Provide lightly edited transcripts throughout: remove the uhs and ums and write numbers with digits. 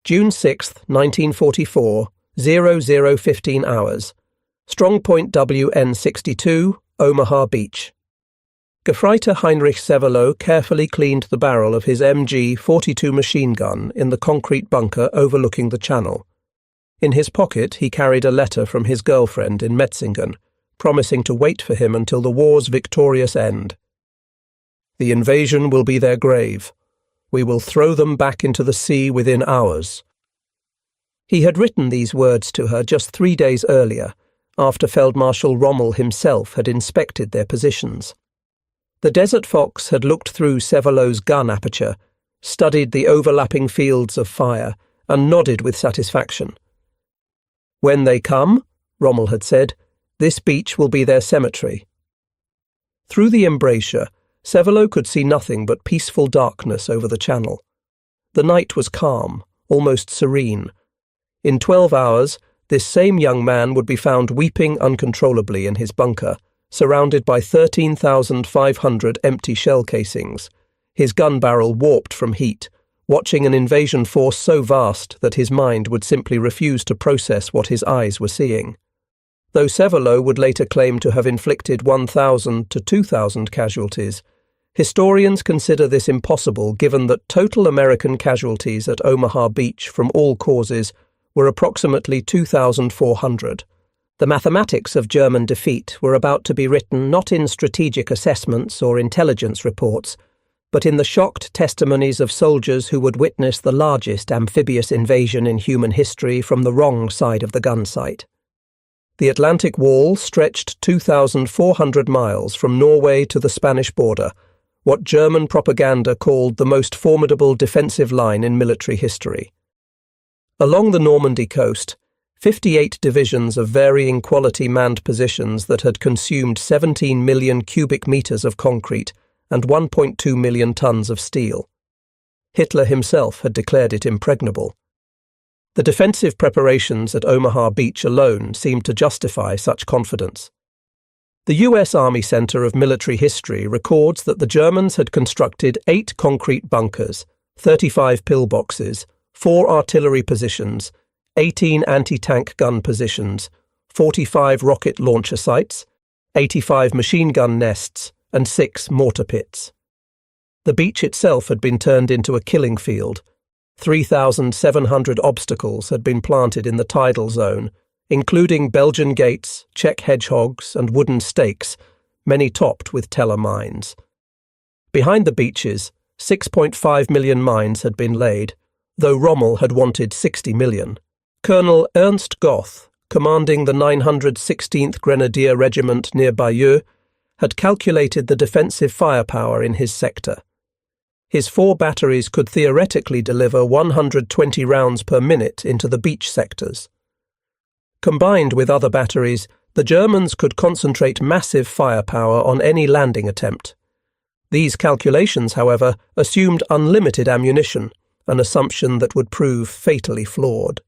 June 6, 1944, 00:15 hours. Strongpoint WN-62, Omaha Beach. Gefreiter Heinrich Severloh carefully cleaned the barrel of his MG-42 machine gun in the concrete bunker overlooking the channel. In his pocket he carried a letter from his girlfriend in Metzingen, promising to wait for him until the war's victorious end. "The invasion will be their grave. We will throw them back into the sea within hours." He had written these words to her just 3 days earlier, after Feldmarschall Rommel himself had inspected their positions. The Desert Fox had looked through Severloh's gun aperture, studied the overlapping fields of fire, and nodded with satisfaction. "When they come," Rommel had said, "this beach will be their cemetery." Through the embrasure, Severloh could see nothing but peaceful darkness over the channel. The night was calm, almost serene. In 12 hours, this same young man would be found weeping uncontrollably in his bunker, surrounded by 13,500 empty shell casings, his gun barrel warped from heat, watching an invasion force so vast that his mind would simply refuse to process what his eyes were seeing. Though Severloh would later claim to have inflicted 1,000 to 2,000 casualties, historians consider this impossible given that total American casualties at Omaha Beach from all causes were approximately 2,400. The mathematics of German defeat were about to be written not in strategic assessments or intelligence reports, but in the shocked testimonies of soldiers who would witness the largest amphibious invasion in human history from the wrong side of the gun sight. The Atlantic Wall stretched 2,400 miles from Norway to the Spanish border, what German propaganda called the most formidable defensive line in military history. Along the Normandy coast, 58 divisions of varying quality manned positions that had consumed 17 million cubic meters of concrete and 1.2 million tons of steel. Hitler himself had declared it impregnable. The defensive preparations at Omaha Beach alone seemed to justify such confidence. The U.S. Army Center of Military History records that the Germans had constructed 8 concrete bunkers, 35 pillboxes, 4 artillery positions, 18 anti-tank gun positions, 45 rocket launcher sites, 85 machine gun nests, and 6 mortar pits. The beach itself had been turned into a killing field. 3,700 obstacles had been planted in the tidal zone, including Belgian gates, Czech hedgehogs, and wooden stakes, many topped with Teller mines. Behind the beaches, 6.5 million mines had been laid, though Rommel had wanted 60 million. Colonel Ernst Goth, commanding the 916th Grenadier Regiment near Bayeux, had calculated the defensive firepower in his sector. His 4 batteries could theoretically deliver 120 rounds per minute into the beach sectors. Combined with other batteries, the Germans could concentrate massive firepower on any landing attempt. These calculations, however, assumed unlimited ammunition, an assumption that would prove fatally flawed.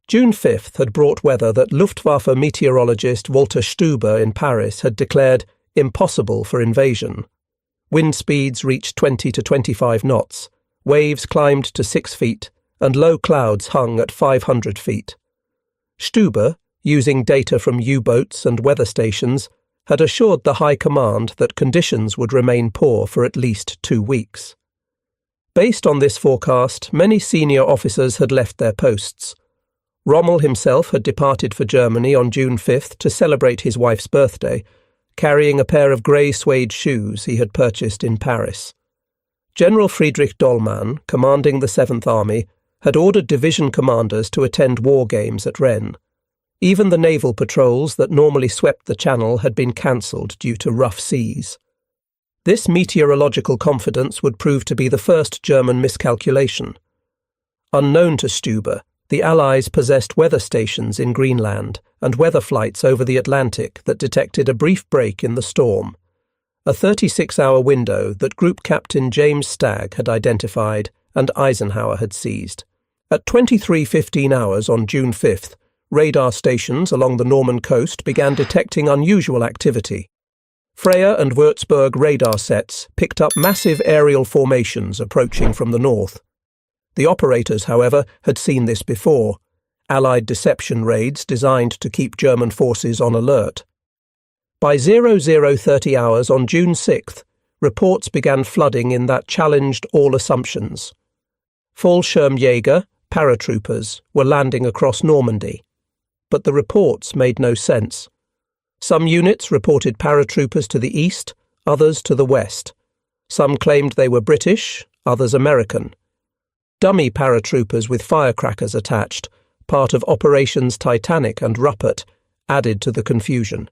June 5th had brought weather that Luftwaffe meteorologist Walter Stuber in Paris had declared impossible for invasion. Wind speeds reached 20 to 25 knots, waves climbed to 6 feet, and low clouds hung at 500 feet. Stuber, using data from U-boats and weather stations, had assured the High Command that conditions would remain poor for at least 2 weeks. Based on this forecast, many senior officers had left their posts. Rommel himself had departed for Germany on June 5th to celebrate his wife's birthday, carrying a pair of grey suede shoes he had purchased in Paris. General Friedrich Dollmann, commanding the 7th Army, had ordered division commanders to attend war games at Rennes. Even the naval patrols that normally swept the channel had been cancelled due to rough seas. This meteorological confidence would prove to be the first German miscalculation. Unknown to Stuber, the Allies possessed weather stations in Greenland and weather flights over the Atlantic that detected a brief break in the storm, a 36-hour window that Group Captain James Stagg had identified and Eisenhower had seized. At 23:15 hours on June 5th, radar stations along the Norman coast began detecting unusual activity. Freya and Würzburg radar sets picked up massive aerial formations approaching from the north. The operators, however, had seen this before, Allied deception raids designed to keep German forces on alert. By 0030 hours on June 6th, reports began flooding in that challenged all assumptions. Fallschirmjäger, paratroopers, were landing across Normandy. But the reports made no sense. Some units reported paratroopers to the east, others to the west. Some claimed they were British, others American. Dummy paratroopers with firecrackers attached, part of Operations Titanic and Ruppert, added to the confusion.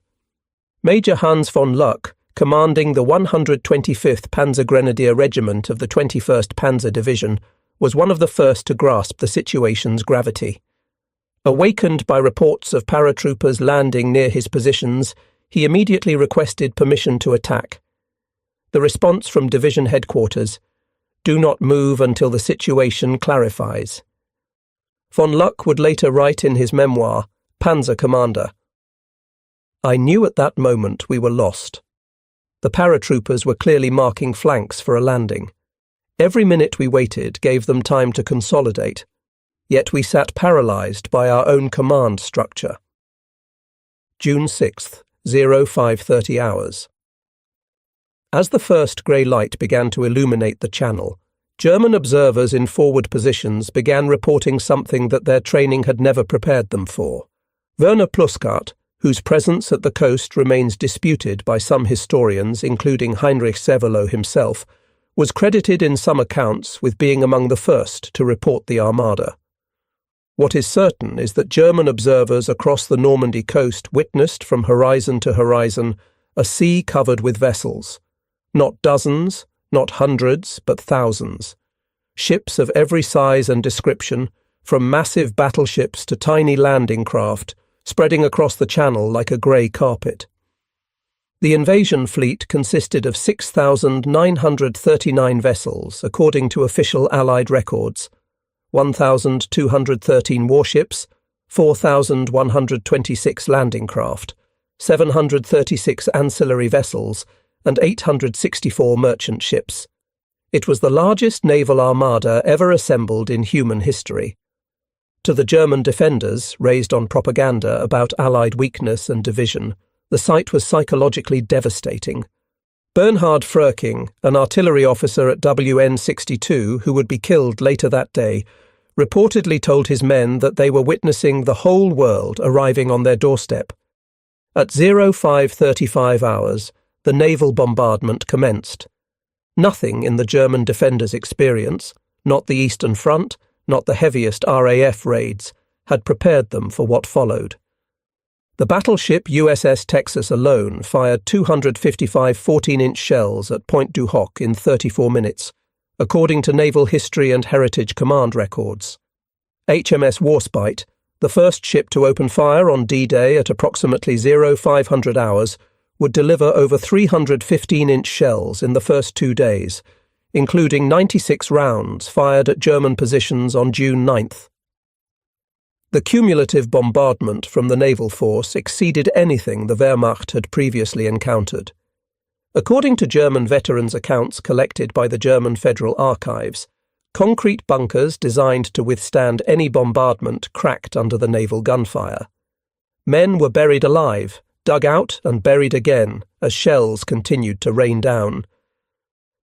Major Hans von Luck, commanding the 125th Panzer Grenadier Regiment of the 21st Panzer Division, was one of the first to grasp the situation's gravity. Awakened by reports of paratroopers landing near his positions, he immediately requested permission to attack. The response from division headquarters: "Do not move until the situation clarifies." Von Luck would later write in his memoir, Panzer Commander, "I knew at that moment we were lost. The paratroopers were clearly marking flanks for a landing. Every minute we waited gave them time to consolidate, yet we sat paralysed by our own command structure." June 6th, 0530 hours. As the first grey light began to illuminate the channel, German observers in forward positions began reporting something that their training had never prepared them for. Werner Pluskat, whose presence at the coast remains disputed by some historians, including Heinrich Severloh himself, was credited in some accounts with being among the first to report the armada. What is certain is that German observers across the Normandy coast witnessed from horizon to horizon a sea covered with vessels. Not dozens, not hundreds, but thousands. Ships of every size and description, from massive battleships to tiny landing craft, spreading across the channel like a grey carpet. The invasion fleet consisted of 6,939 vessels, according to official Allied records, 1,213 warships, 4,126 landing craft, 736 ancillary vessels, and 864 merchant ships. It was the largest naval armada ever assembled in human history. To the German defenders, raised on propaganda about Allied weakness and division, the sight was psychologically devastating. Bernhard Fröking, an artillery officer at WN-62 who would be killed later that day, reportedly told his men that they were witnessing the whole world arriving on their doorstep. At 0535 hours, the naval bombardment commenced. Nothing in the German defenders' experience, not the Eastern Front, not the heaviest RAF raids, had prepared them for what followed. The battleship USS Texas alone fired 255 14-inch shells at Point du Hoc in 34 minutes, according to Naval History and Heritage Command records. HMS Warspite, the first ship to open fire on D-Day at approximately 0500 hours, would deliver over 300 15-inch shells in the first 2 days, including 96 rounds fired at German positions on June 9th. The cumulative bombardment from the naval force exceeded anything the Wehrmacht had previously encountered. According to German veterans' accounts collected by the German Federal Archives, concrete bunkers designed to withstand any bombardment cracked under the naval gunfire. Men were buried alive, dug out and buried again as shells continued to rain down.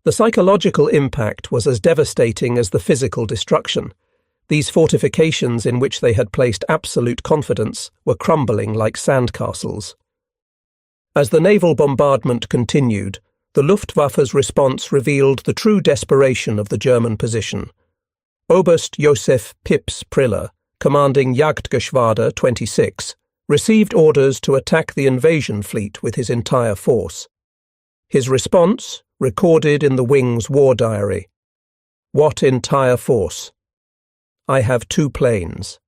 The psychological impact was as devastating as the physical destruction. These fortifications in which they had placed absolute confidence were crumbling like sandcastles. As the naval bombardment continued, the Luftwaffe's response revealed the true desperation of the German position. Oberst Josef Pips Priller, commanding Jagdgeschwader 26, received orders to attack the invasion fleet with his entire force. His response, recorded in the Wing's war diary: "What entire force? I have 2 planes."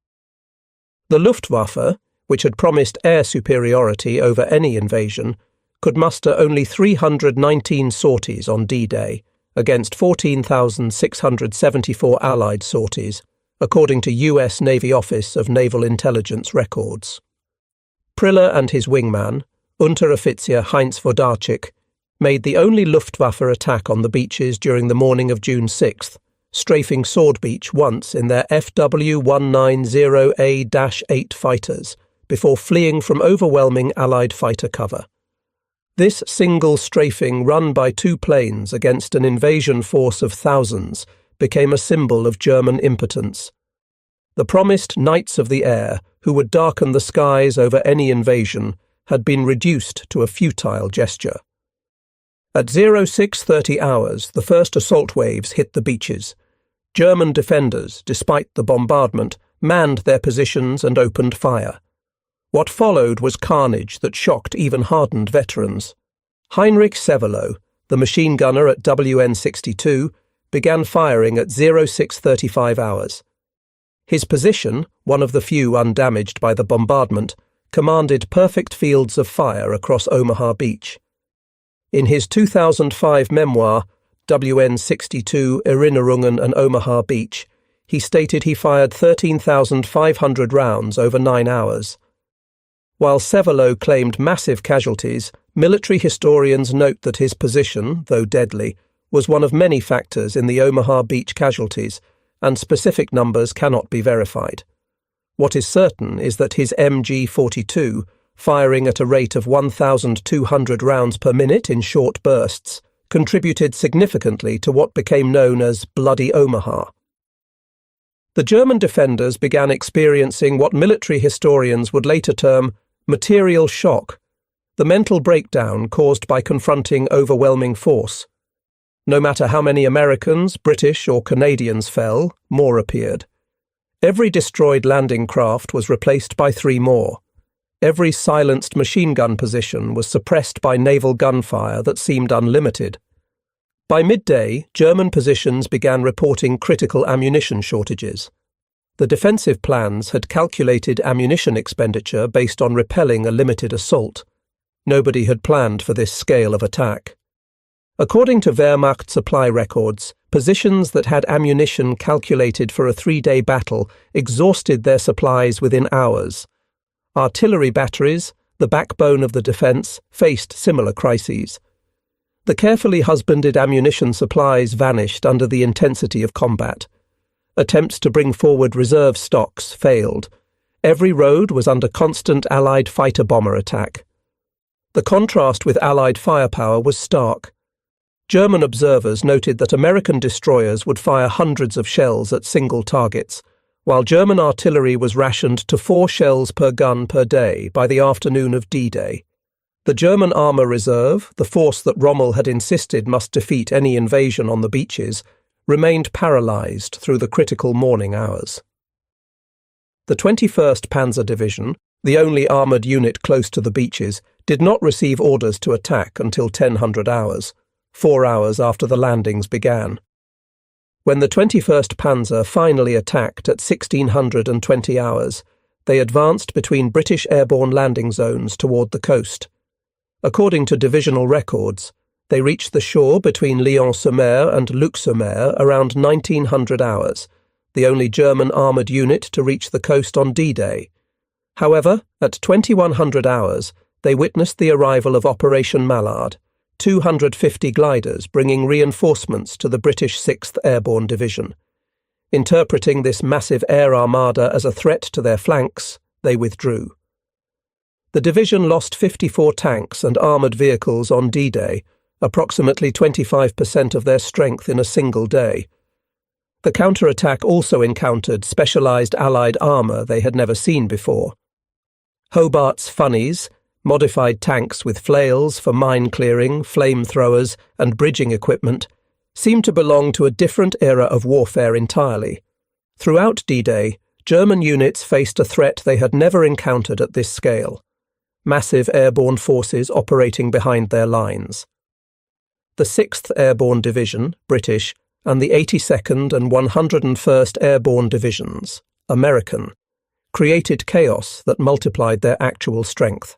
The Luftwaffe, which had promised air superiority over any invasion, could muster only 319 sorties on D-Day, against 14,674 Allied sorties, according to U.S. Navy Office of Naval Intelligence records. Priller and his wingman, Unteroffizier Heinz Wodarczyk, made the only Luftwaffe attack on the beaches during the morning of June 6th, strafing Sword Beach once in their FW-190A-8 fighters before fleeing from overwhelming Allied fighter cover. This single strafing run by two planes against an invasion force of thousands became a symbol of German impotence. The promised knights of the air, who would darken the skies over any invasion, had been reduced to a futile gesture. At 0630 hours, the first assault waves hit the beaches. German defenders, despite the bombardment, manned their positions and opened fire. What followed was carnage that shocked even hardened veterans. Heinrich Severloh, the machine gunner at WN-62, began firing at 0635 hours. His position, one of the few undamaged by the bombardment, commanded perfect fields of fire across Omaha Beach. In his 2005 memoir, WN-62 Erinnerungen an Omaha Beach, he stated he fired 13,500 rounds over 9 hours. While Severloh claimed massive casualties, military historians note that his position, though deadly, was one of many factors in the Omaha Beach casualties, and specific numbers cannot be verified. What is certain is that his MG-42, firing at a rate of 1,200 rounds per minute in short bursts, contributed significantly to what became known as Bloody Omaha. The German defenders began experiencing what military historians would later term material shock, the mental breakdown caused by confronting overwhelming force. No matter how many Americans, British, or Canadians fell, more appeared. Every destroyed landing craft was replaced by 3 more. Every silenced machine gun position was suppressed by naval gunfire that seemed unlimited. By midday, German positions began reporting critical ammunition shortages. The defensive plans had calculated ammunition expenditure based on repelling a limited assault. Nobody had planned for this scale of attack. According to Wehrmacht supply records, positions that had ammunition calculated for a 3-day battle exhausted their supplies within hours. Artillery batteries, the backbone of the defence, faced similar crises. The carefully husbanded ammunition supplies vanished under the intensity of combat. Attempts to bring forward reserve stocks failed. Every road was under constant Allied fighter-bomber attack. The contrast with Allied firepower was stark. German observers noted that American destroyers would fire hundreds of shells at single targets, while German artillery was rationed to 4 shells per gun per day by the afternoon of D-Day. The German Armour Reserve, the force that Rommel had insisted must defeat any invasion on the beaches, remained paralysed through the critical morning hours. The 21st Panzer Division, the only armoured unit close to the beaches, did not receive orders to attack until 1000 hours, 4 hours after the landings began. When the 21st Panzer finally attacked at 1620 hours, they advanced between British airborne landing zones toward the coast. According to divisional records, they reached the shore between Lyon-sur-Mer and Luc-sur-Mer around 1900 hours, the only German armoured unit to reach the coast on D-Day. However, at 2100 hours, they witnessed the arrival of Operation Mallard, 250 gliders bringing reinforcements to the British 6th Airborne Division. Interpreting this massive air armada as a threat to their flanks, they withdrew. The division lost 54 tanks and armoured vehicles on D-Day, approximately 25% of their strength in a single day. The counterattack also encountered specialised Allied armour they had never seen before. Hobart's Funnies, modified tanks with flails for mine clearing, flamethrowers, and bridging equipment, seemed to belong to a different era of warfare entirely. Throughout D-Day, German units faced a threat they had never encountered at this scale: massive airborne forces operating behind their lines. The 6th Airborne Division, British, and the 82nd and 101st Airborne Divisions, American, created chaos that multiplied their actual strength.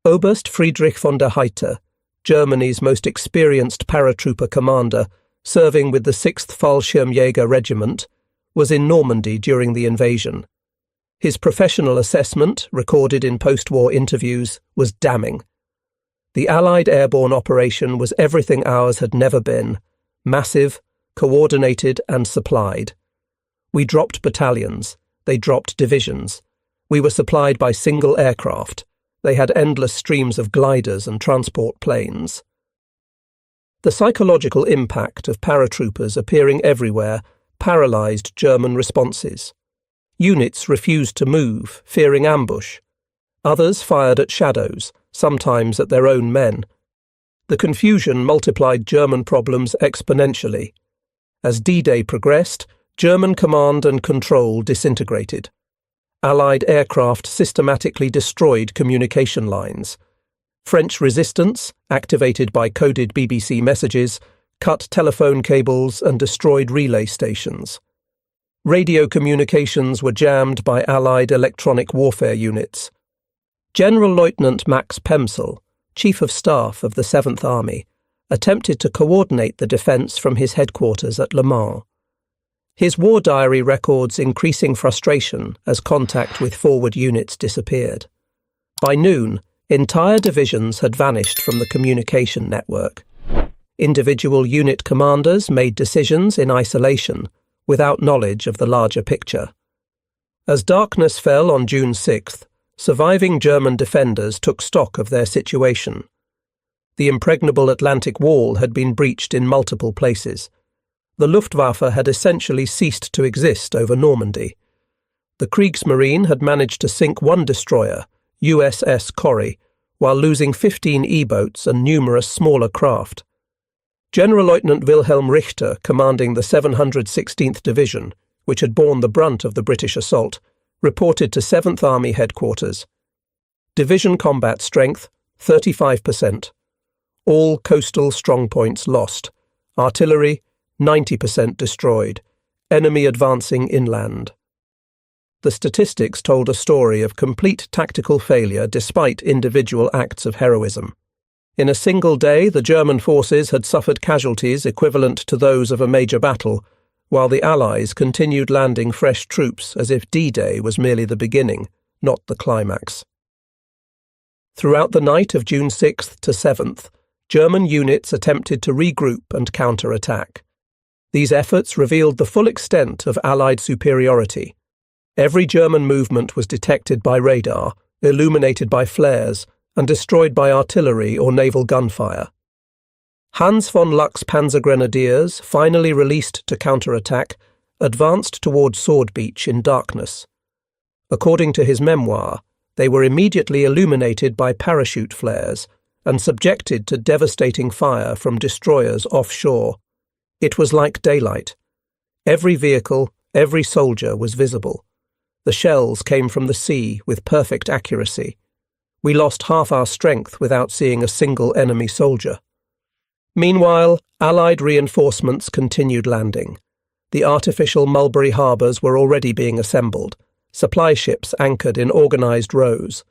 Oberst Friedrich von der Heydte, Germany's most experienced paratrooper commander, serving with the 6th Fallschirmjäger Regiment, was in Normandy during the invasion. His professional assessment, recorded in post-war interviews, was damning. The Allied airborne operation was everything ours had never been: massive, coordinated and supplied. We dropped battalions, they dropped divisions. We were supplied by single aircraft. They had endless streams of gliders and transport planes. The psychological impact of paratroopers appearing everywhere paralysed German responses. Units refused to move, fearing ambush. Others fired at shadows, sometimes at their own men. The confusion multiplied German problems exponentially. As D-Day progressed, German command and control disintegrated. Allied aircraft systematically destroyed communication lines. French resistance, activated by coded BBC messages, cut telephone cables and destroyed relay stations. Radio communications were jammed by Allied electronic warfare units. General Lieutenant Max Pemsel, Chief of Staff of the 7th Army, attempted to coordinate the defence from his headquarters at Le Mans. His war diary records increasing frustration as contact with forward units disappeared. By noon, entire divisions had vanished from the communication network. Individual unit commanders made decisions in isolation, without knowledge of the larger picture. As darkness fell on June 6th, surviving German defenders took stock of their situation. The impregnable Atlantic Wall had been breached in multiple places. The Luftwaffe had essentially ceased to exist over Normandy. The Kriegsmarine had managed to sink one destroyer, USS Corrie, while losing 15 E-boats and numerous smaller craft. General Lieutenant Wilhelm Richter, commanding the 716th Division, which had borne the brunt of the British assault, reported to 7th Army headquarters. Division combat strength, 35%. All coastal strongpoints lost. Artillery, 90% destroyed. Enemy advancing inland. The statistics told a story of complete tactical failure despite individual acts of heroism. In a single day, the German forces had suffered casualties equivalent to those of a major battle, while the Allies continued landing fresh troops as if D-Day was merely the beginning, not the climax. Throughout the night of June 6th to 7th, German units attempted to regroup and counterattack. These efforts revealed the full extent of Allied superiority. Every German movement was detected by radar, illuminated by flares, and destroyed by artillery or naval gunfire. Hans von Luck's Panzer Grenadiers, finally released to counterattack, advanced toward Sword Beach in darkness. According to his memoir, they were immediately illuminated by parachute flares and subjected to devastating fire from destroyers offshore. It was like daylight. Every vehicle, every soldier was visible. The shells came from the sea with perfect accuracy. We lost half our strength without seeing a single enemy soldier. Meanwhile, Allied reinforcements continued landing. The artificial Mulberry harbours were already being assembled, supply ships anchored in organised rows.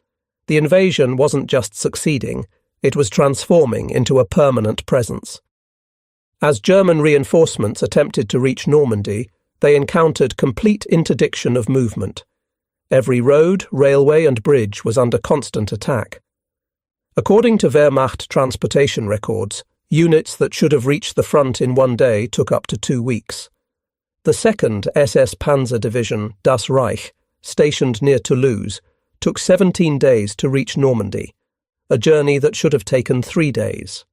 The invasion wasn't just succeeding, it was transforming into a permanent presence. As German reinforcements attempted to reach Normandy, they encountered complete interdiction of movement. Every road, railway and bridge was under constant attack. According to Wehrmacht transportation records, units that should have reached the front in one day took up to 2 weeks. The 2nd SS Panzer Division, Das Reich, stationed near Toulouse, took 17 days to reach Normandy, a journey that should have taken 3 days.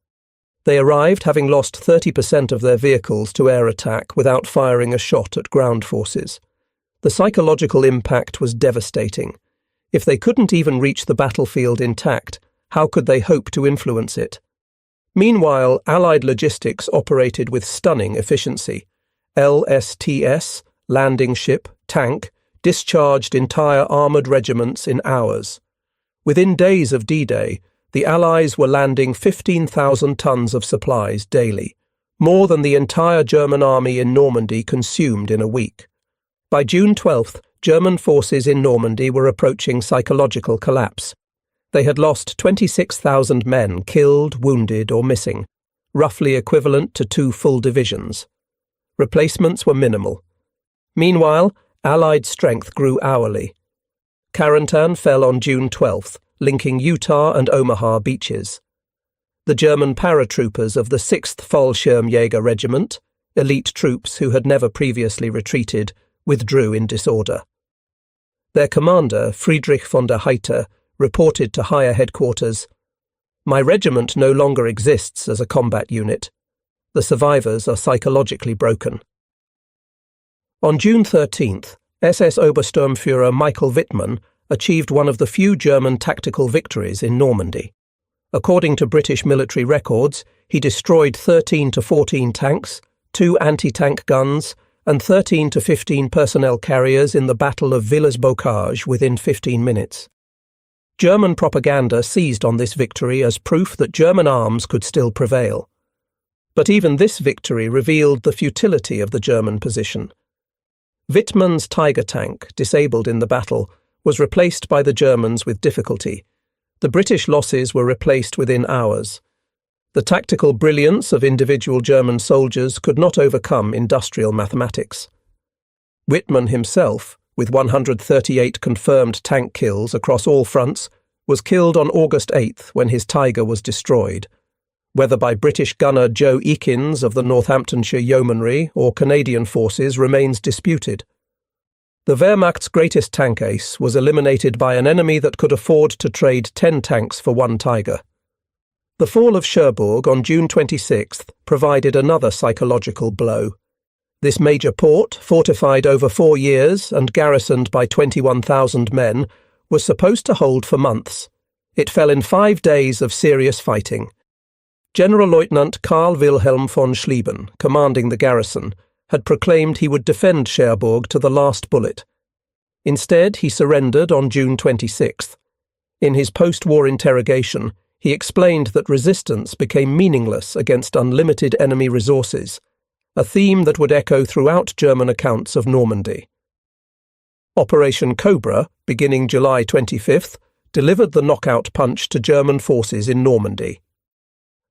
They arrived having lost 30% of their vehicles to air attack without firing a shot at ground forces. The psychological impact was devastating. If they couldn't even reach the battlefield intact, how could they hope to influence it? Meanwhile, Allied logistics operated with stunning efficiency. LSTS, landing ship, tank, discharged entire armoured regiments in hours. Within days of D-Day, the Allies were landing 15,000 tons of supplies daily, more than the entire German army in Normandy consumed in a week. By June 12th, German forces in Normandy were approaching psychological collapse. They had lost 26,000 men killed, wounded or missing, roughly equivalent to 2 full divisions. Replacements were minimal. Meanwhile, Allied strength grew hourly. Carentan fell on June 12th, linking Utah and Omaha beaches. The German paratroopers of the 6th Fallschirmjäger Regiment, Elite troops who had never previously retreated withdrew in disorder. Their commander, Friedrich von der Heydte, reported to higher headquarters, "My regiment no longer exists as a combat unit. The survivors are psychologically broken." On June 13th, SS Obersturmführer Michael Wittmann achieved one of the few German tactical victories in Normandy. According to British military records, he destroyed 13 to 14 tanks, 2 anti-tank guns, and 13 to 15 personnel carriers in the Battle of Villers-Bocage within 15 minutes. German propaganda seized on this victory as proof that German arms could still prevail. But even this victory revealed the futility of the German position. Wittmann's Tiger tank, disabled in the battle, was replaced by the Germans with difficulty. The British losses were replaced within hours. The tactical brilliance of individual German soldiers could not overcome industrial mathematics. Wittmann himself, with 138 confirmed tank kills across all fronts, was killed on August 8th when his Tiger was destroyed, whether by British gunner Joe Eakins of the Northamptonshire Yeomanry or Canadian forces remains disputed. The Wehrmacht's greatest tank ace was eliminated by an enemy that could afford to trade 10 tanks for 1 Tiger. The fall of Cherbourg on June 26th provided another psychological blow. This major port, fortified over 4 years and garrisoned by 21,000 men, was supposed to hold for months. It fell in 5 days of serious fighting. General-Lieutenant Karl Wilhelm von Schlieben, commanding the garrison, had proclaimed he would defend Cherbourg to the last bullet. Instead, he surrendered on June 26th. In his post-war interrogation, he explained that resistance became meaningless against unlimited enemy resources, a theme that would echo throughout German accounts of Normandy. Operation Cobra, beginning July 25th, delivered the knockout punch to German forces in Normandy.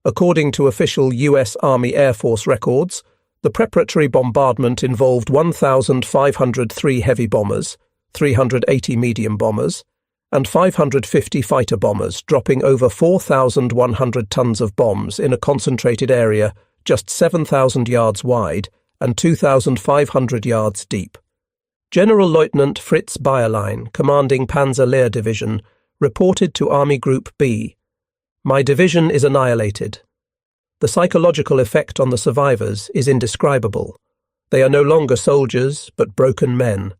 According to official US Army Air Force records, the preparatory bombardment involved 1,503 heavy bombers, 380 medium bombers, and 550 fighter bombers, dropping over 4,100 tons of bombs in a concentrated area just 7,000 yards wide and 2,500 yards deep. General-Lieutenant Fritz Bayerlein, commanding Panzer Division, reported to Army Group B, "My division is annihilated. The psychological effect on the survivors is indescribable. They are no longer soldiers, but broken men."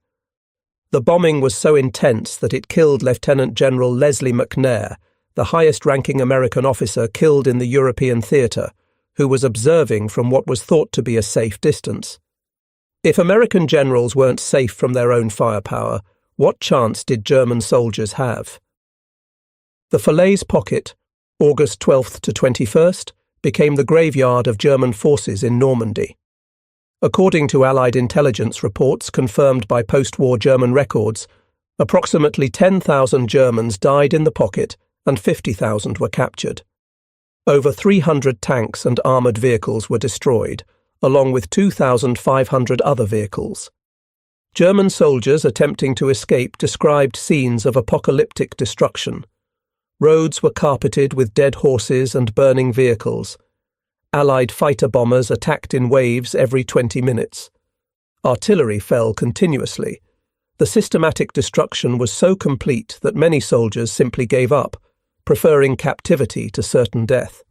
The bombing was so intense that it killed Lieutenant General Leslie McNair, the highest-ranking American officer killed in the European theatre, who was observing from what was thought to be a safe distance. If American generals weren't safe from their own firepower, what chance did German soldiers have? The Falaise Pocket, August 12th to 21st, became the graveyard of German forces in Normandy. According to Allied intelligence reports confirmed by post-war German records, approximately 10,000 Germans died in the pocket and 50,000 were captured. Over 300 tanks and armoured vehicles were destroyed, along with 2,500 other vehicles. German soldiers attempting to escape described scenes of apocalyptic destruction. Roads were carpeted with dead horses and burning vehicles. Allied fighter bombers attacked in waves every 20 minutes. Artillery fell continuously. The systematic destruction was so complete that many soldiers simply gave up, preferring captivity to certain death.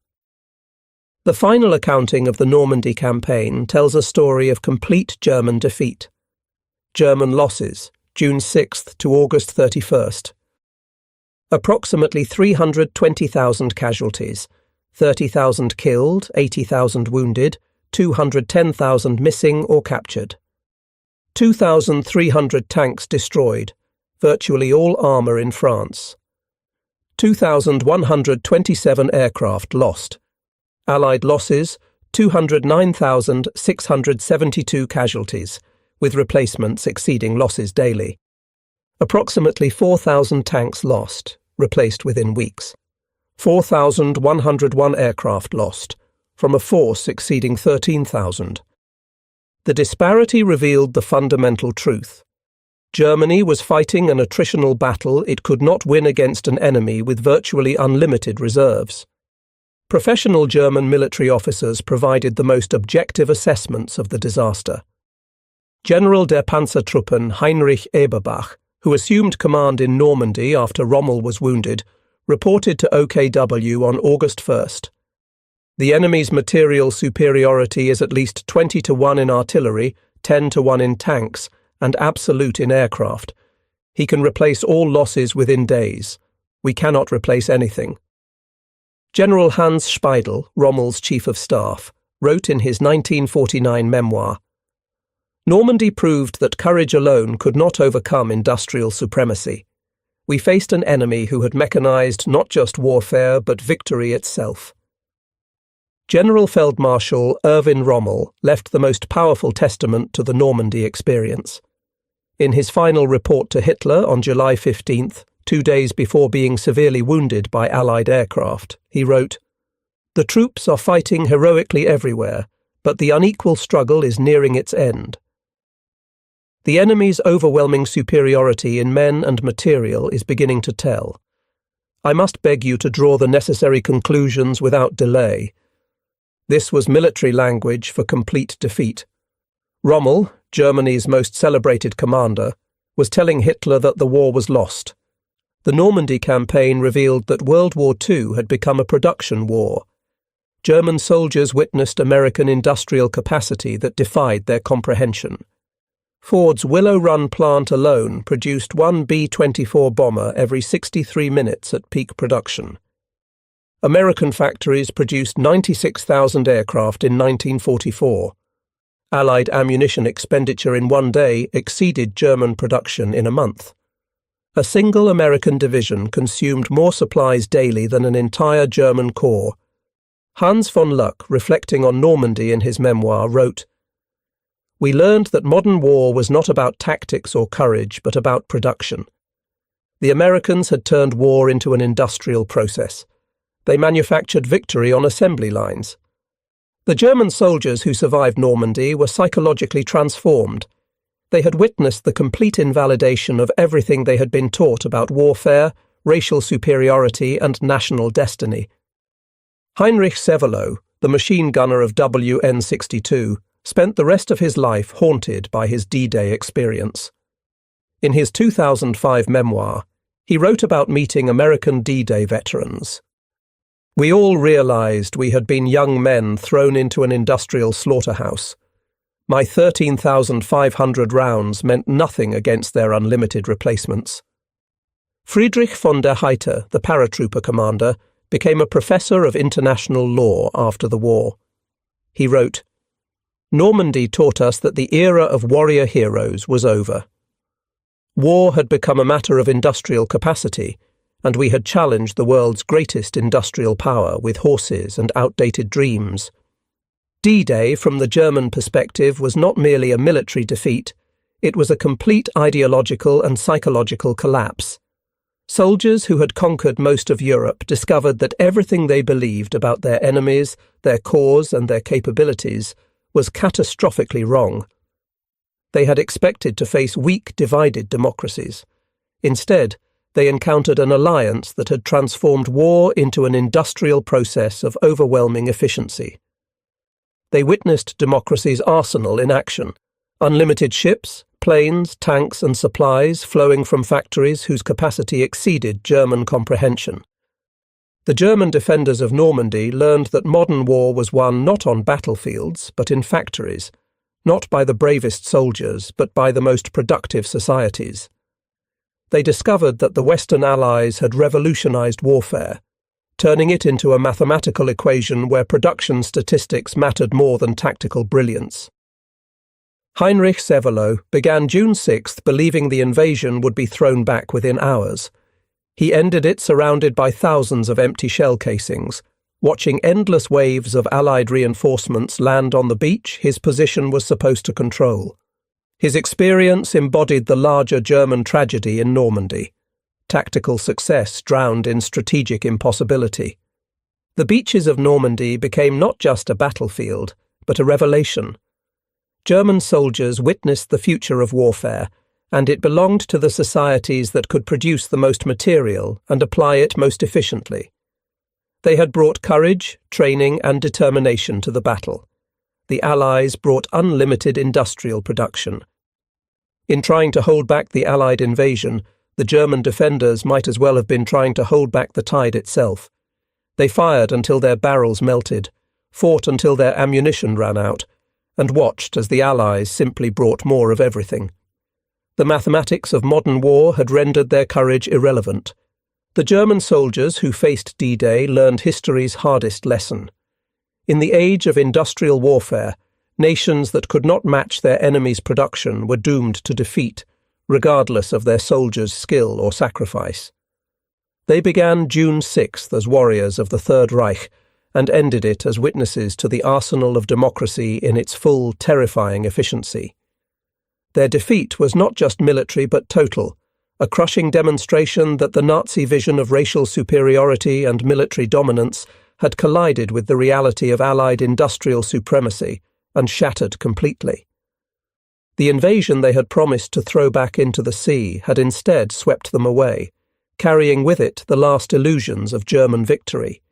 The final accounting of the Normandy campaign tells a story of complete German defeat. German losses, June 6th to August 31st. Approximately 320,000 casualties, 30,000 killed, 80,000 wounded, 210,000 missing or captured. 2,300 tanks destroyed, virtually all armour in France. 2,127 aircraft lost. Allied losses, 209,672 casualties, with replacements exceeding losses daily. Approximately 4,000 tanks lost, replaced within weeks. 4,101 aircraft lost, from a force exceeding 13,000. The disparity revealed the fundamental truth. Germany was fighting an attritional battle it could not win against an enemy with virtually unlimited reserves. Professional German military officers provided the most objective assessments of the disaster. General der Panzertruppen Heinrich Severloh, who assumed command in Normandy after Rommel was wounded, reported to OKW on August 1st. The enemy's material superiority is at least 20-1 in artillery, 10-1 in tanks, and absolute in aircraft. He can replace all losses within days. We cannot replace anything. General Hans Speidel, Rommel's chief of staff, wrote in his 1949 memoir, "Normandy proved that courage alone could not overcome industrial supremacy. We faced an enemy who had mechanized not just warfare but victory itself." General Feldmarschall Erwin Rommel left the most powerful testament to the Normandy experience. In his final report to Hitler on July 15th, 2 days before being severely wounded by Allied aircraft, he wrote, "The troops are fighting heroically everywhere, but the unequal struggle is nearing its end. The enemy's overwhelming superiority in men and material is beginning to tell. I must beg you to draw the necessary conclusions without delay." This was military language for complete defeat. Rommel, Germany's most celebrated commander, was telling Hitler that the war was lost. The Normandy campaign revealed that World War II had become a production war. German soldiers witnessed American industrial capacity that defied their comprehension. Ford's Willow Run plant alone produced one B-24 bomber every 63 minutes at peak production. American factories produced 96,000 aircraft in 1944. Allied ammunition expenditure in one day exceeded German production in a month. A single American division consumed more supplies daily than an entire German corps. Hans von Luck, reflecting on Normandy in his memoir, wrote, "We learned that modern war was not about tactics or courage, but about production. The Americans had turned war into an industrial process. They manufactured victory on assembly lines. The German soldiers who survived Normandy were psychologically transformed. They had witnessed the complete invalidation of everything they had been taught about warfare, racial superiority, and national destiny." Heinrich Severloh, the machine gunner of WN-62, spent the rest of his life haunted by his D-Day experience. In his 2005 memoir, he wrote about meeting American D-Day veterans. "We all realized we had been young men thrown into an industrial slaughterhouse. My 13,500 rounds meant nothing against their unlimited replacements." Friedrich von der Heydte, the paratrooper commander, became a professor of international law after the war. He wrote, "Normandy taught us that the era of warrior heroes was over. War had become a matter of industrial capacity, and we had challenged the world's greatest industrial power with horses and outdated dreams. D-Day, from the German perspective, was not merely a military defeat, it was a complete ideological and psychological collapse. Soldiers who had conquered most of Europe discovered that everything they believed about their enemies, their cause, and their capabilities was catastrophically wrong. They had expected to face weak, divided democracies. Instead, they encountered an alliance that had transformed war into an industrial process of overwhelming efficiency. They witnessed democracy's arsenal in action: unlimited ships, planes, tanks, and supplies flowing from factories whose capacity exceeded German comprehension. The German defenders of Normandy learned that modern war was won not on battlefields, but in factories, not by the bravest soldiers, but by the most productive societies. They discovered that the Western Allies had revolutionized warfare, turning it into a mathematical equation where production statistics mattered more than tactical brilliance. Heinrich Severloh began June 6th believing the invasion would be thrown back within hours. He ended it surrounded by thousands of empty shell casings. Watching endless waves of Allied reinforcements land on the beach his position was supposed to control. His experience embodied the larger German tragedy in Normandy. Tactical success drowned in strategic impossibility. The beaches of Normandy became not just a battlefield, but a revelation. German soldiers witnessed the future of warfare, and it belonged to the societies that could produce the most material and apply it most efficiently. They had brought courage, training, and determination to the battle. The Allies brought unlimited industrial production. In trying to hold back the Allied invasion, the German defenders might as well have been trying to hold back the tide itself. They fired until their barrels melted, fought until their ammunition ran out, and watched as the Allies simply brought more of everything. The mathematics of modern war had rendered their courage irrelevant. The German soldiers who faced D-Day learned history's hardest lesson. In the age of industrial warfare, nations that could not match their enemy's production were doomed to defeat, regardless of their soldiers' skill or sacrifice. They began June 6th as warriors of the Third Reich and ended it as witnesses to the arsenal of democracy in its full, terrifying efficiency. Their defeat was not just military but total, a crushing demonstration that the Nazi vision of racial superiority and military dominance had collided with the reality of Allied industrial supremacy and shattered completely. The invasion they had promised to throw back into the sea had instead swept them away, carrying with it the last illusions of German victory.